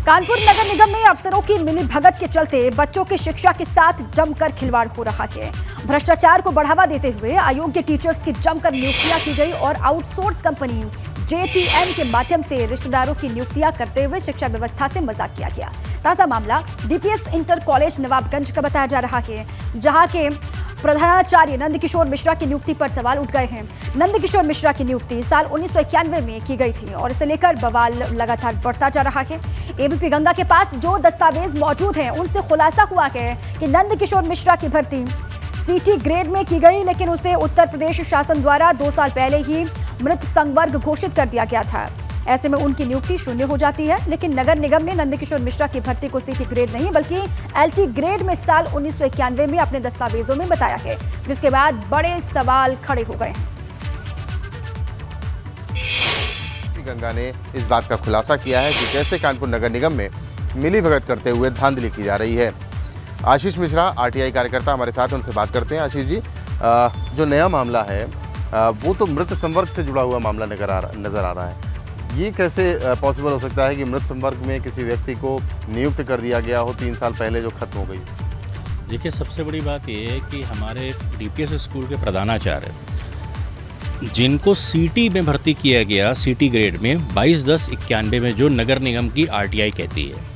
कानपुर नगर निगम में अफसरों की मिलीभगत के चलते बच्चों की शिक्षा के साथ जमकर खिलवाड़ हो रहा है। भ्रष्टाचार को बढ़ावा देते हुए अयोग्य टीचर्स की जमकर नियुक्तियां की गई और आउटसोर्स कंपनी JTN के माध्यम से रिश्तेदारों की नियुक्तियां करते हुए शिक्षा व्यवस्था से मजाक किया गया। ताजा मामला DPS इंटर कॉलेज नवाबगंज का बताया जा रहा है, जहां के प्रधानाचार्य नंदकिशोर मिश्रा की नियुक्ति पर सवाल उठ गए हैं। नंदकिशोर मिश्रा की नियुक्ति साल 1991 में की गई थी और इसे लेकर बवाल लगातार बढ़ता जा रहा है। ABP गंगा के पास जो दस्तावेज मौजूद हैं उनसे खुलासा हुआ है कि नंदकिशोर मिश्रा की भर्ती CT ग्रेड में की गई, लेकिन उसे उत्तर प्रदेश शासन द्वारा 2 साल पहले ही मृत संवर्ग घोषित कर दिया गया था। ऐसे में उनकी नियुक्ति शून्य हो जाती है। लेकिन नगर निगम ने नंदकिशोर मिश्रा की भर्ती को CT ग्रेड नहीं बल्कि LT ग्रेड में साल 1991 में अपने दस्तावेजों में बताया है, जिसके बाद बड़े सवाल खड़े हो गए हैं। गंगा ने इस बात का खुलासा किया है कि कैसे कानपुर नगर निगम में मिलीभगत करते हुए धांधली की जा रही है। आशीष मिश्रा RTI कार्यकर्ता हमारे साथ, उनसे बात करते हैं। आशीष जी, जो नया मामला है वो तो मृत संवर्ग से जुड़ा हुआ मामला नजर आ रहा है। ये कैसे पॉसिबल हो सकता है कि मृत संवर्ग में किसी व्यक्ति को नियुक्त कर दिया गया हो 3 साल पहले, जो खत्म हो गई? देखिए, सबसे बड़ी बात ये है कि हमारे DPS स्कूल के प्रधानाचार्य जिनको CT में भर्ती किया गया, CT ग्रेड में 22/10/91 में, जो नगर निगम की RTI कहती है,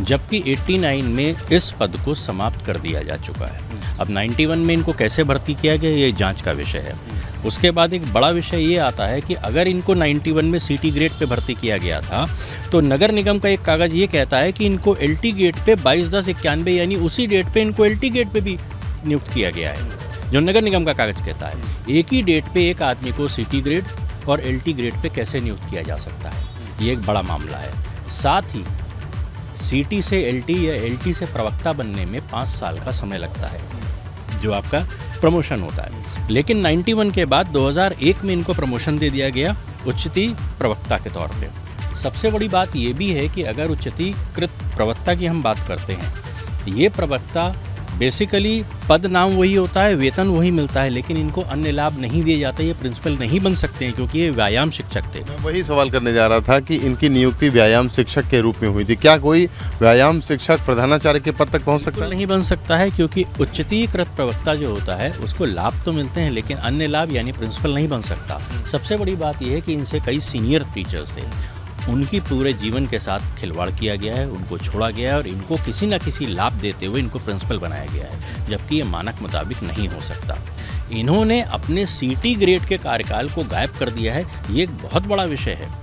जबकि 89 में इस पद को समाप्त कर दिया जा चुका है। अब 91 में इनको कैसे भर्ती किया गया, ये जांच का विषय है। उसके बाद एक बड़ा विषय ये आता है कि अगर इनको 91 में CT ग्रेड पे भर्ती किया गया था तो नगर निगम का एक कागज़ ये कहता है कि इनको LT ग्रेड पे 22/10/91 यानी उसी डेट पे इनको LT ग्रेड पे भी नियुक्त किया गया है, जो नगर निगम का कागज़ कहता है। एक ही डेट पे एक आदमी को CT ग्रेड और LT ग्रेड पे कैसे नियुक्त किया जा सकता है, ये एक बड़ा मामला है। साथ ही CT से LT या LT से प्रवक्ता बनने में 5 साल का समय लगता है, जो आपका प्रमोशन होता है। लेकिन 91 के बाद 2001 में इनको प्रमोशन दे दिया गया उच्चती प्रवक्ता के तौर पे। सबसे बड़ी बात ये भी है कि अगर उच्चतीकृत प्रवक्ता की हम बात करते हैं, ये प्रवक्ता बेसिकली पद नाम वही होता है, वेतन वही मिलता है, लेकिन इनको अन्य लाभ नहीं दिए जाते। ये प्रिंसिपल नहीं बन सकते हैं क्योंकि ये व्यायाम शिक्षक थे। मैं वही सवाल करने जा रहा था कि इनकी नियुक्ति व्यायाम शिक्षक के रूप में हुई थी। क्या कोई व्यायाम शिक्षक प्रधानाचार्य के पद तक पहुंच सकता है? नहीं बन सकता है, क्योंकि उच्चतीकृत प्रवक्ता जो होता है उसको लाभ तो मिलते हैं, लेकिन अन्य लाभ यानी प्रिंसिपल नहीं बन सकता। सबसे बड़ी बात यह है कि इनसे कई सीनियर टीचर्स थे, उनकी पूरे जीवन के साथ खिलवाड़ किया गया है, उनको छोड़ा गया है और इनको किसी न किसी लाभ देते हुए इनको प्रिंसिपल बनाया गया है, जबकि ये मानक मुताबिक नहीं हो सकता। इन्होंने अपने CT ग्रेड के कार्यकाल को गायब कर दिया है। ये एक बहुत बड़ा विषय है,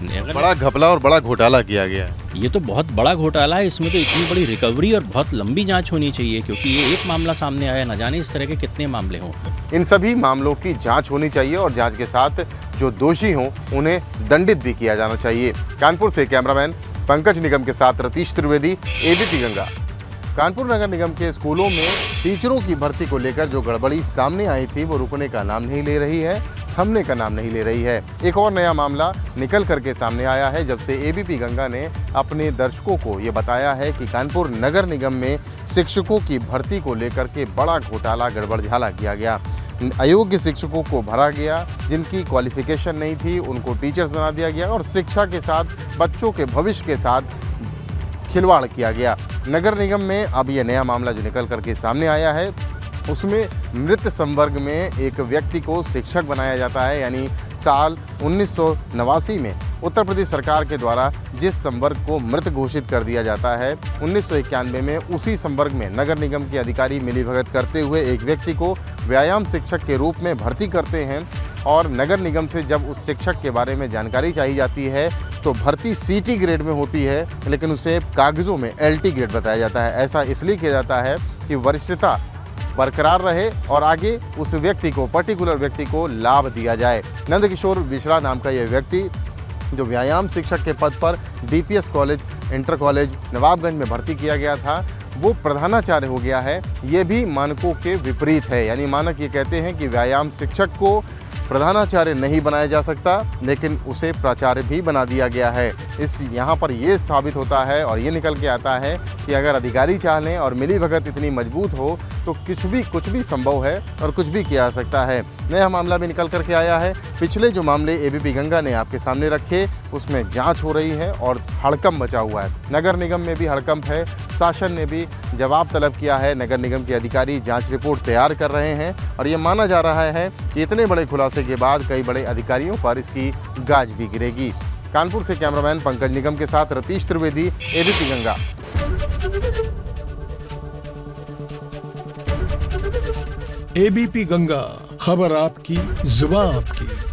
बड़ा घपला और बड़ा घोटाला किया गया है। ये तो बहुत बड़ा घोटाला है। इसमें तो इतनी बड़ी रिकवरी और बहुत लंबी जांच होनी चाहिए, क्योंकि ये एक मामला सामने आया, न जाने इस तरह के कितने मामले हों। इन सभी मामलों की जांच होनी चाहिए और जांच के साथ जो दोषी हों उन्हें दंडित भी किया जाना चाहिए। कानपुर से कैमरामैन पंकज निगम के साथ रतीश त्रिवेदी, ABP गंगा। कानपुर नगर निगम के स्कूलों में टीचरों की भर्ती को लेकर जो गड़बड़ी सामने आई थी वो रुकने का नाम नहीं ले रही है, थमने का नाम नहीं ले रही है। एक और नया मामला निकल करके सामने आया है जब से ABP गंगा ने अपने दर्शकों को ये बताया है कि कानपुर नगर निगम में शिक्षकों की भर्ती को लेकर के बड़ा घोटाला गड़बड़झाला किया गया। अयोग्य शिक्षकों को भरा गया, जिनकी क्वालिफिकेशन नहीं थी उनको टीचर्स बना दिया गया और शिक्षा के साथ बच्चों के भविष्य के साथ खिलवाड़ किया गया। नगर निगम में अब ये नया मामला जो निकल करके सामने आया है उसमें मृत संवर्ग में एक व्यक्ति को शिक्षक बनाया जाता है, यानी साल 1989 में उत्तर प्रदेश सरकार के द्वारा जिस संवर्ग को मृत घोषित कर दिया जाता है, 1991 में उसी संवर्ग में नगर निगम के अधिकारी मिलीभगत करते हुए एक व्यक्ति को व्यायाम शिक्षक के रूप में भर्ती करते हैं और नगर निगम से जब उस शिक्षक के बारे में जानकारी चाहिए जाती है तो भर्ती CT ग्रेड में होती है, लेकिन उसे कागज़ों में LT ग्रेड बताया जाता है। ऐसा इसलिए किया जाता है कि वरिष्ठता बरकरार रहे और आगे उस व्यक्ति को, पर्टिकुलर व्यक्ति को लाभ दिया जाए। नंदकिशोर मिश्रा नाम का यह व्यक्ति जो व्यायाम शिक्षक के पद पर DPS college inter college Nawabganj में भर्ती किया गया था, वो प्रधानाचार्य हो गया है। ये भी मानकों के विपरीत है, यानी मानक ये कहते हैं कि व्यायाम शिक्षक को प्रधानाचार्य नहीं बनाया जा सकता, लेकिन उसे प्राचार्य भी बना दिया गया है। इस यहाँ पर ये साबित होता है और ये निकल के आता है कि अगर अधिकारी चाह लें और मिलीभगत इतनी मजबूत हो तो कुछ भी संभव है और कुछ भी किया जा सकता है। नया मामला भी निकल करके आया है। पिछले जो मामले एबीपी गंगा ने आपके सामने रखे उसमें जांच हो रही है और हड़कंप मचा हुआ है। नगर निगम में भी हड़कंप है, शासन ने भी जवाब तलब किया है। नगर निगम के अधिकारी जांच रिपोर्ट तैयार कर रहे हैं और ये माना जा रहा है कि इतने बड़े खुलासे के बाद कई बड़े अधिकारियों पर इसकी गाज भी गिरेगी। कानपुर से कैमरामैन पंकज निगम के साथ रतीश त्रिवेदी, एबीपी गंगा। एबीपी गंगा, खबर आपकी, जुबान आपकी।